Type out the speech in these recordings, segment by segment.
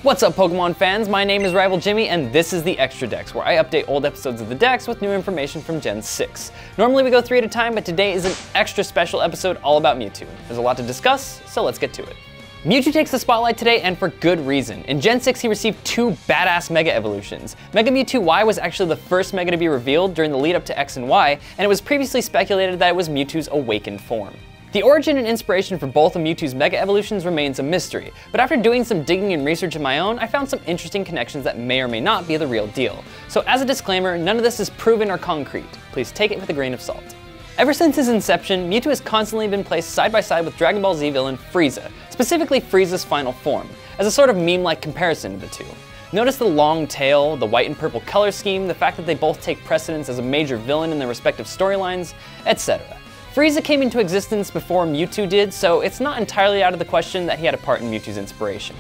What's up, Pokemon fans? My name is Rival Jimmy, and this is the ExtraDex, where I update old episodes of the Dex with new information from Gen 6. Normally we go 3 at a time, but today is an extra special episode all about Mewtwo. There's a lot to discuss, so let's get to it. Mewtwo takes the spotlight today, and for good reason. In Gen 6, he received 2 badass Mega Evolutions. Mega Mewtwo Y was actually the first Mega to be revealed during the lead up to X and Y, and it was previously speculated that it was Mewtwo's awakened form. The origin and inspiration for both of Mewtwo's Mega Evolutions remains a mystery, but after doing some digging and research of my own, I found some interesting connections that may or may not be the real deal. So as a disclaimer, none of this is proven or concrete. Please take it with a grain of salt. Ever since his inception, Mewtwo has constantly been placed side by side with Dragon Ball Z villain Frieza, specifically Frieza's final form, as a sort of meme-like comparison to the two. Notice the long tail, the white and purple color scheme, the fact that they both take precedence as a major villain in their respective storylines, etc. Frieza came into existence before Mewtwo did, so it's not entirely out of the question that he had a part in Mewtwo's inspiration.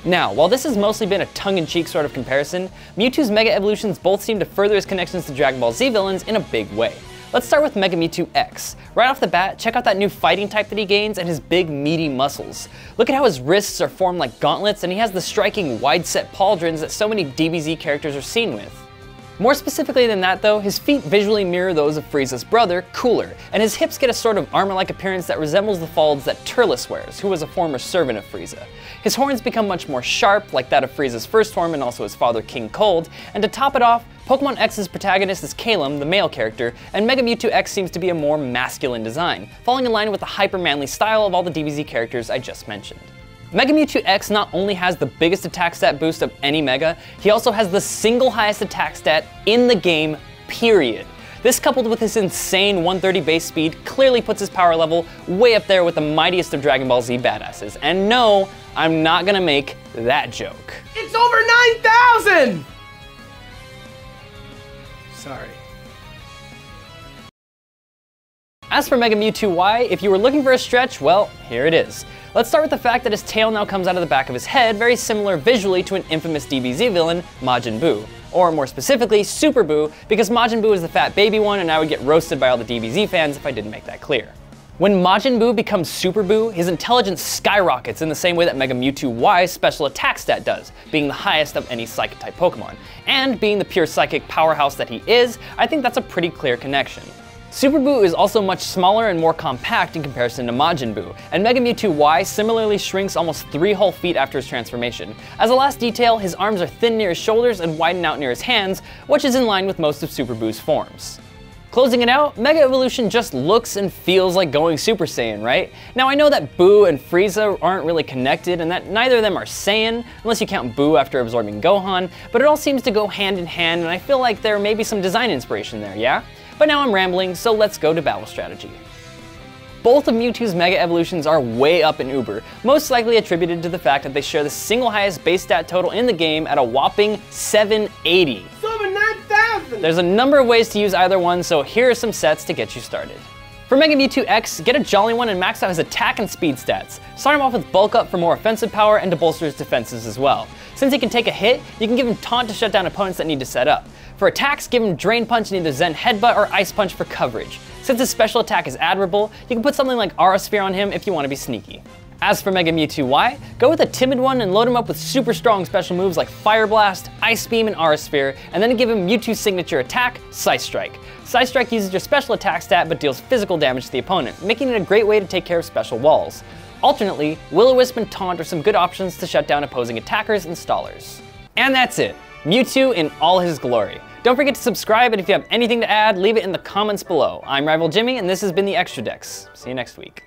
Now, while this has mostly been a tongue-in-cheek sort of comparison, Mewtwo's Mega Evolutions both seem to further his connections to Dragon Ball Z villains in a big way. Let's start with Mega Mewtwo X. Right off the bat, check out that new fighting type that he gains and his big meaty muscles. Look at how his wrists are formed like gauntlets, and he has the striking wide-set pauldrons that so many DBZ characters are seen with. More specifically than that though, his feet visually mirror those of Frieza's brother, Cooler, and his hips get a sort of armor-like appearance that resembles the folds that Turles wears, who was a former servant of Frieza. His horns become much more sharp, like that of Frieza's first form and also his father King Cold, and to top it off, Pokemon X's protagonist is Calum, the male character, and Mega Mewtwo X seems to be a more masculine design, falling in line with the hyper-manly style of all the DBZ characters I just mentioned. Mega Mewtwo X not only has the biggest attack stat boost of any Mega, he also has the single highest attack stat in the game, period. This coupled with his insane 130 base speed clearly puts his power level way up there with the mightiest of Dragon Ball Z badasses. And no, I'm not gonna make that joke. It's over 9,000! Sorry. As for Mega Mewtwo Y, if you were looking for a stretch, well, here it is. Let's start with the fact that his tail now comes out of the back of his head, very similar visually to an infamous DBZ villain, Majin Buu. Or more specifically, Super Buu, because Majin Buu is the fat baby one and I would get roasted by all the DBZ fans if I didn't make that clear. When Majin Buu becomes Super Buu, his intelligence skyrockets in the same way that Mega Mewtwo Y's special attack stat does, being the highest of any Psychic-type Pokemon. And being the pure Psychic powerhouse that he is, I think that's a pretty clear connection. Super Buu is also much smaller and more compact in comparison to Majin Buu, and Mega Mewtwo Y similarly shrinks almost 3 whole feet after his transformation. As a last detail, his arms are thin near his shoulders and widen out near his hands, which is in line with most of Super Buu's forms. Closing it out, Mega Evolution just looks and feels like going Super Saiyan, right? Now I know that Buu and Frieza aren't really connected and that neither of them are Saiyan, unless you count Buu after absorbing Gohan, but it all seems to go hand in hand and I feel like there may be some design inspiration there, yeah? But now I'm rambling, so let's go to battle strategy. Both of Mewtwo's Mega Evolutions are way up in Uber, most likely attributed to the fact that they share the single highest base stat total in the game at a whopping 780. Over 9,000! There's a number of ways to use either one, so here are some sets to get you started. For Mega Mewtwo X, get a Jolly one and max out his attack and speed stats. Start him off with Bulk Up for more offensive power and to bolster his defenses as well. Since he can take a hit, you can give him Taunt to shut down opponents that need to set up. For attacks, give him Drain Punch and either Zen Headbutt or Ice Punch for coverage. Since his special attack is admirable, you can put something like Aura Sphere on him if you want to be sneaky. As for Mega Mewtwo Y, go with a timid one and load him up with super strong special moves like Fire Blast, Ice Beam, and Aura Sphere, and then give him Mewtwo's signature attack, Scythe Strike. Scythe Strike uses your special attack stat but deals physical damage to the opponent, making it a great way to take care of special walls. Alternately, Will-O-Wisp and Taunt are some good options to shut down opposing attackers and stallers. And that's it, Mewtwo in all his glory. Don't forget to subscribe, and if you have anything to add, leave it in the comments below. I'm Rival Jimmy, and this has been the ExtraDex. See you next week.